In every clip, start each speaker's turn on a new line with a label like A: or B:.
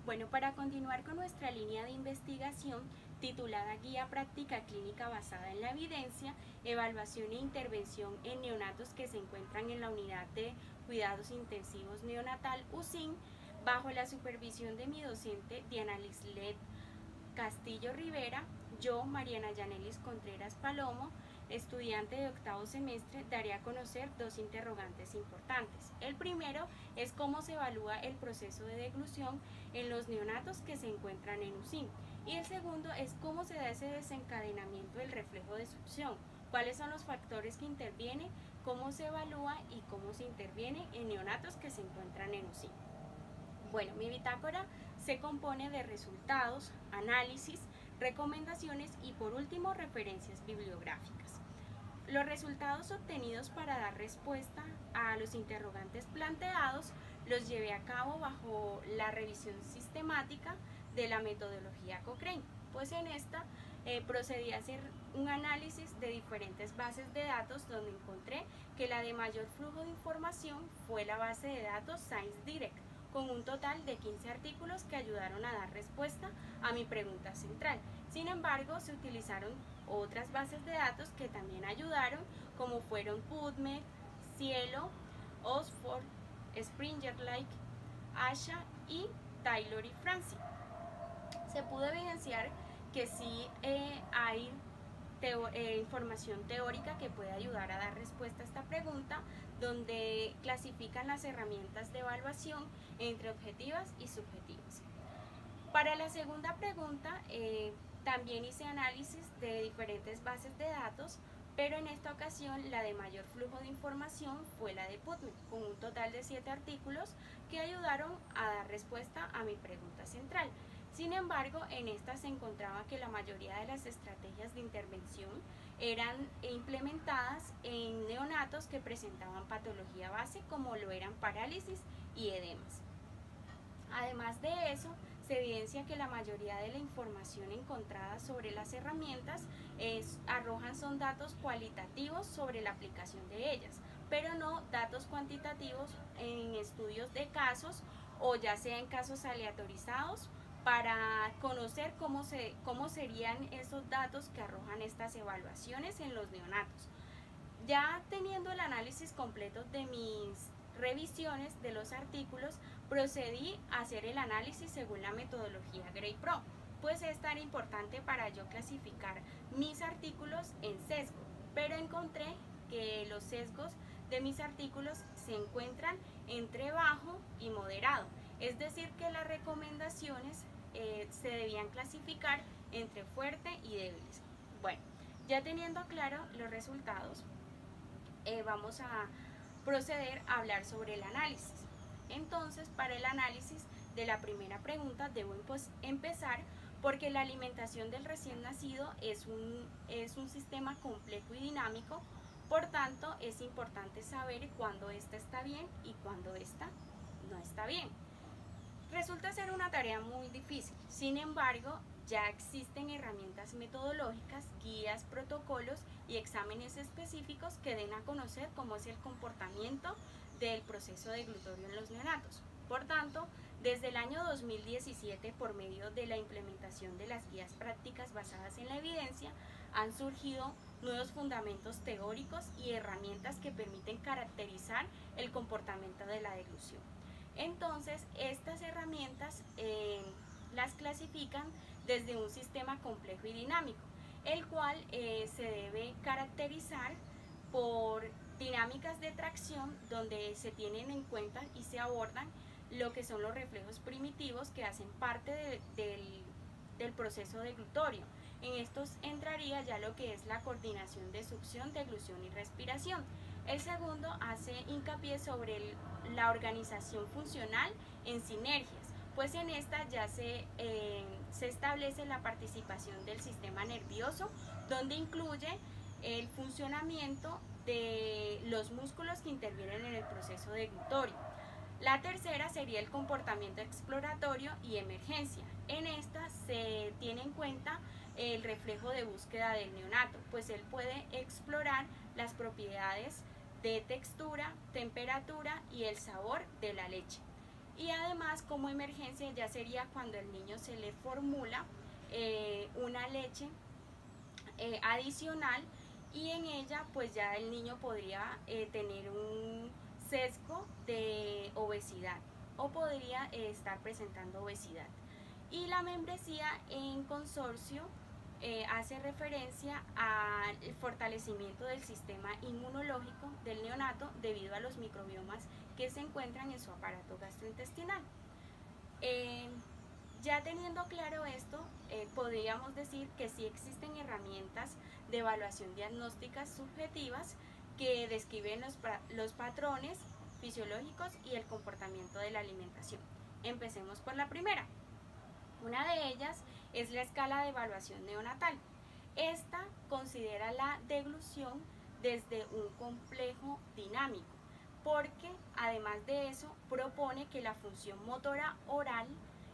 A: Bueno, para continuar con nuestra línea de investigación titulada Guía Práctica Clínica basada en la evidencia, evaluación e intervención en neonatos que se encuentran en la unidad de cuidados intensivos neonatal UCIN, bajo la supervisión de mi docente Diana Lislet Castillo Rivera, yo, Mariana Yanelis Contreras Palomo, estudiante de octavo semestre, daré a conocer dos interrogantes importantes. El primero es cómo se evalúa el proceso de deglución en los neonatos que se encuentran en UCIN. Y el segundo es cómo se da ese desencadenamiento del reflejo de succión, cuáles son los factores que intervienen, cómo se evalúa y cómo se interviene en neonatos que se encuentran en UCIN. Bueno, mi bitácora se compone de resultados, análisis, recomendaciones y por último referencias bibliográficas. Los resultados obtenidos para dar respuesta a los interrogantes planteados los llevé a cabo bajo la revisión sistemática de la metodología Cochrane, pues en esta procedí a hacer un análisis de diferentes bases de datos donde encontré que la de mayor flujo de información fue la base de datos ScienceDirect, con un total de 15 artículos que ayudaron a dar respuesta a mi pregunta central. Sin embargo, se utilizaron otras bases de datos que también ayudaron, como fueron PubMed, Cielo, Oxford, Springer Lake, Asha y Taylor y Franci. Se pudo evidenciar que sí hay información teórica que puede ayudar a dar respuesta a esta pregunta, donde clasifican las herramientas de evaluación entre objetivas y subjetivas. Para la segunda pregunta, también hice análisis de diferentes bases de datos, pero en esta ocasión la de mayor flujo de información fue la de PubMed, con un total de 7 artículos que ayudaron a dar respuesta a mi pregunta central. Sin embargo, en esta se encontraba que la mayoría de las estrategias de intervención eran implementadas en neonatos que presentaban patología base, como lo eran parálisis y edemas. Además de eso, se evidencia que la mayoría de la información encontrada sobre las herramientas arrojan son datos cualitativos sobre la aplicación de ellas, pero no datos cuantitativos en estudios de casos o ya sea en casos aleatorizados, para conocer cómo serían esos datos que arrojan estas evaluaciones en los neonatos. Ya teniendo el análisis completo de mis revisiones de los artículos, procedí a hacer el análisis según la metodología Gray Pro, pues es tan importante para yo clasificar mis artículos en sesgo, pero encontré que los sesgos de mis artículos se encuentran entre bajo y moderado, es decir que las recomendaciones se debían clasificar entre fuerte y débiles. Bueno, ya teniendo claro los resultados, vamos a proceder a hablar sobre el análisis. Entonces, para el análisis de la primera pregunta debo empezar porque la alimentación del recién nacido es un sistema complejo y dinámico, por tanto es importante saber cuándo ésta está bien y cuándo ésta no está bien. Resulta ser una tarea muy difícil, sin embargo, ya existen herramientas metodológicas, guías, protocolos y exámenes específicos que den a conocer cómo es el comportamiento del proceso deglutorio en los neonatos. Por tanto, desde el año 2017, por medio de la implementación de las guías prácticas basadas en la evidencia, han surgido nuevos fundamentos teóricos y herramientas que permiten caracterizar el comportamiento de la deglución. Entonces, estas herramientas las clasifican desde un sistema complejo y dinámico, el cual se debe caracterizar por dinámicas de tracción donde se tienen en cuenta y se abordan lo que son los reflejos primitivos que hacen parte del proceso deglutorio. En estos entraría ya lo que es la coordinación de succión, deglución y respiración. El segundo hace hincapié sobre la organización funcional en sinergias, pues en esta ya se establece la participación del sistema nervioso, donde incluye el funcionamiento de los músculos que intervienen en el proceso deglutorio. La tercera sería el comportamiento exploratorio y emergencia. En esta se tiene en cuenta el reflejo de búsqueda del neonato, pues él puede explorar las propiedades de textura, temperatura y el sabor de la leche. Y además, como emergencia, ya sería cuando el niño se le formula una leche adicional, y en ella pues ya el niño podría tener un sesgo de obesidad o podría estar presentando obesidad. Y la membresía en consorcio hace referencia al fortalecimiento del sistema inmunológico del neonato debido a los microbiomas que se encuentran en su aparato gastrointestinal. Eh, ya teniendo claro esto, podríamos decir que sí existen herramientas de evaluación diagnósticas subjetivas que describen los patrones fisiológicos y el comportamiento de la alimentación. Empecemos por la primera. Una de ellas es la escala de evaluación neonatal. Esta considera la deglución desde un complejo dinámico, porque además de eso propone que la función motora oral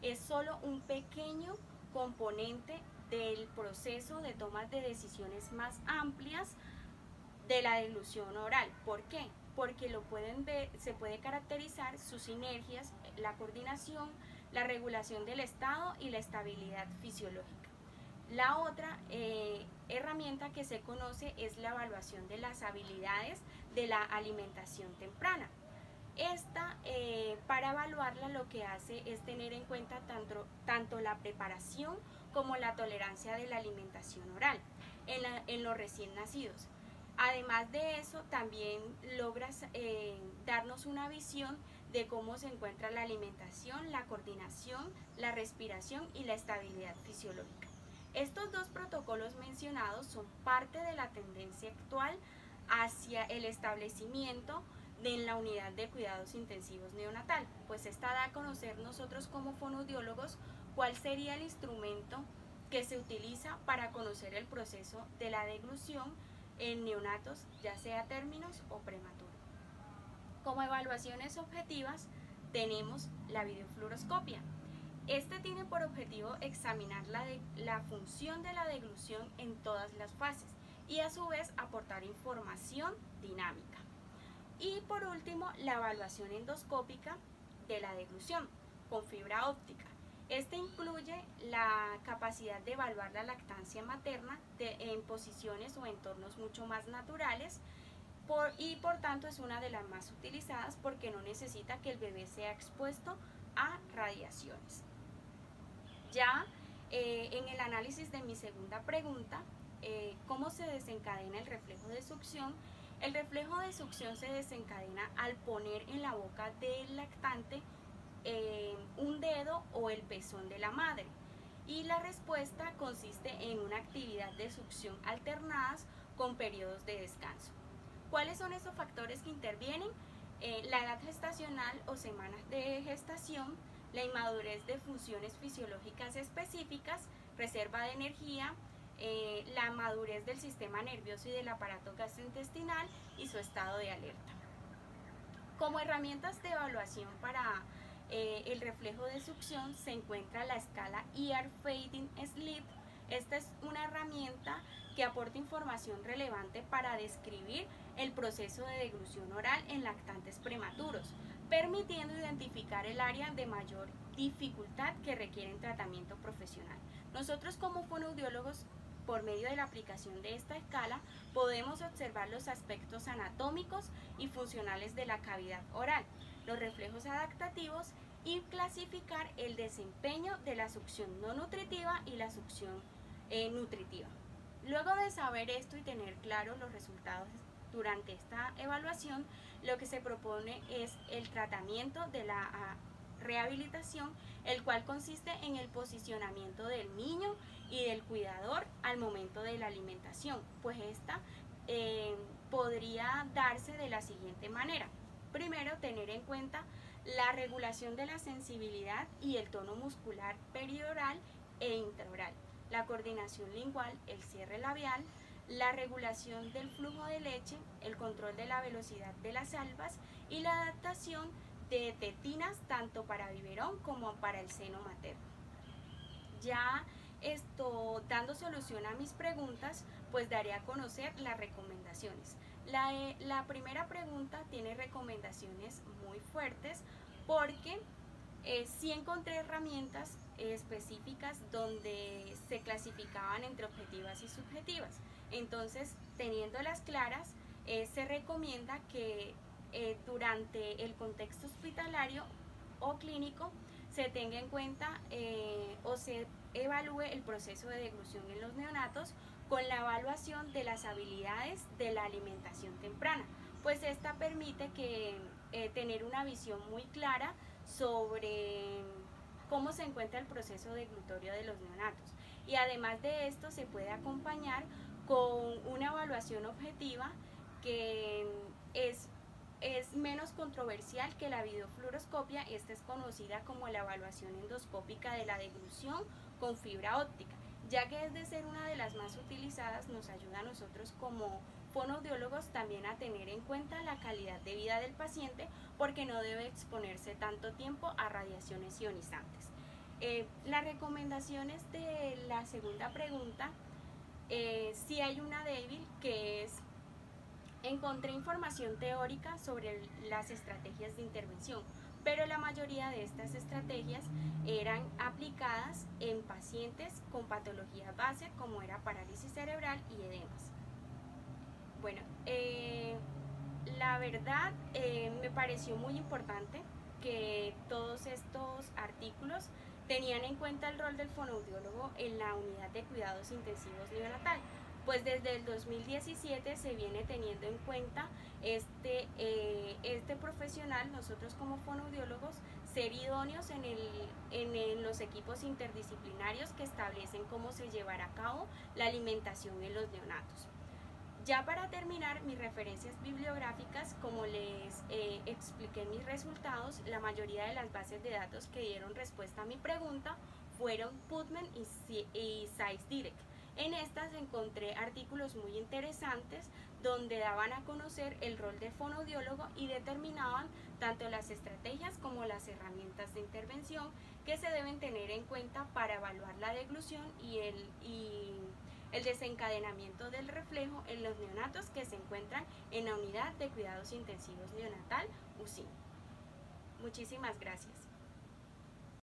A: es solo un pequeño componente del proceso de toma de decisiones más amplias de la deglución oral. ¿Por qué? Porque lo pueden ver, se puede caracterizar sus sinergias, la coordinación, la regulación del estado y la estabilidad fisiológica. La otra herramienta que se conoce es la evaluación de las habilidades de la alimentación temprana. Esta, para evaluarla, lo que hace es tener en cuenta tanto la preparación como la tolerancia de la alimentación oral en los recién nacidos. Además de eso, también logra darnos una visión de cómo se encuentra la alimentación, la coordinación, la respiración y la estabilidad fisiológica. Estos dos protocolos mencionados son parte de la tendencia actual hacia el establecimiento en la unidad de cuidados intensivos neonatal, pues esta da a conocer nosotros como fonoaudiólogos cuál sería el instrumento que se utiliza para conocer el proceso de la deglución en neonatos, ya sea términos o prematuros. Como evaluaciones objetivas tenemos la videofluoroscopia. Este tiene por objetivo examinar la función de la deglución en todas las fases y a su vez aportar información dinámica. Y por último, la evaluación endoscópica de la deglución con fibra óptica. Este incluye la capacidad de evaluar la lactancia materna en posiciones o entornos mucho más naturales y por tanto es una de las más utilizadas porque no necesita que el bebé sea expuesto a radiaciones. Ya en el análisis de mi segunda pregunta, ¿cómo se desencadena el reflejo de succión? El reflejo de succión se desencadena al poner en la boca del lactante un dedo o el pezón de la madre, y la respuesta consiste en una actividad de succión alternadas con periodos de descanso. ¿Cuáles son esos factores que intervienen? La edad gestacional o semanas de gestación, la inmadurez de funciones fisiológicas específicas, reserva de energía, la madurez del sistema nervioso y del aparato gastrointestinal y su estado de alerta. Como herramientas de evaluación para el reflejo de succión se encuentra la escala ER Fading Sleep. Esta es una herramienta que aporta información relevante para describir el proceso de deglución oral en lactantes prematuros, permitiendo identificar el área de mayor dificultad que requieren tratamiento profesional. Nosotros como fonoaudiólogos, por medio de la aplicación de esta escala, podemos observar los aspectos anatómicos y funcionales de la cavidad oral, los reflejos adaptativos y clasificar el desempeño de la succión no nutritiva y la succión nutritiva. Luego de saber esto y tener claros los resultados durante esta evaluación, lo que se propone es el tratamiento de la rehabilitación, el cual consiste en el posicionamiento del niño y del cuidador al momento de la alimentación, pues esta podría darse de la siguiente manera. Primero, tener en cuenta la regulación de la sensibilidad y el tono muscular perioral e intraoral, la coordinación lingual, el cierre labial, la regulación del flujo de leche, el control de la velocidad de las salvas y la adaptación de tetinas tanto para biberón como para el seno materno. Ya dando solución a mis preguntas, pues daré a conocer las recomendaciones. La primera pregunta tiene recomendaciones muy fuertes porque Sí encontré herramientas específicas donde se clasificaban entre objetivas y subjetivas. Entonces, teniéndolas claras, se recomienda que durante el contexto hospitalario o clínico se tenga en cuenta o se evalúe el proceso de deglución en los neonatos con la evaluación de las habilidades de la alimentación temprana, pues esta permite tener una visión muy clara sobre cómo se encuentra el proceso deglutorio de los neonatos. Y además de esto se puede acompañar con una evaluación objetiva que es menos controversial que la videofluoroscopia. Esta es conocida como la evaluación endoscópica de la deglución con fibra óptica, ya que es de ser una de las más utilizadas, nos ayuda a nosotros como fonoaudiólogos también a tener en cuenta la calidad de vida del paciente, porque no debe exponerse tanto tiempo a radiaciones ionizantes. Las recomendaciones de la segunda pregunta, sí hay una débil, que es: encontré información teórica sobre las estrategias de intervención, pero la mayoría de estas estrategias eran aplicadas en pacientes con patología base, como era parálisis cerebral y edemas. Bueno, la verdad me pareció muy importante que todos estos artículos tenían en cuenta el rol del fonoaudiólogo en la unidad de cuidados intensivos neonatal, pues desde el 2017 se viene teniendo en cuenta este profesional, nosotros como fonoaudiólogos, ser idóneos en los equipos interdisciplinarios que establecen cómo se llevará a cabo la alimentación en los neonatos. Ya para terminar, mis referencias bibliográficas, como les expliqué en mis resultados, la mayoría de las bases de datos que dieron respuesta a mi pregunta fueron PubMed y ScienceDirect. En estas encontré artículos muy interesantes donde daban a conocer el rol del fonoaudiólogo y determinaban tanto las estrategias como las herramientas de intervención que se deben tener en cuenta para evaluar la deglución y el desencadenamiento del reflejo en los neonatos que se encuentran en la unidad de cuidados intensivos neonatal UCIN. Muchísimas gracias.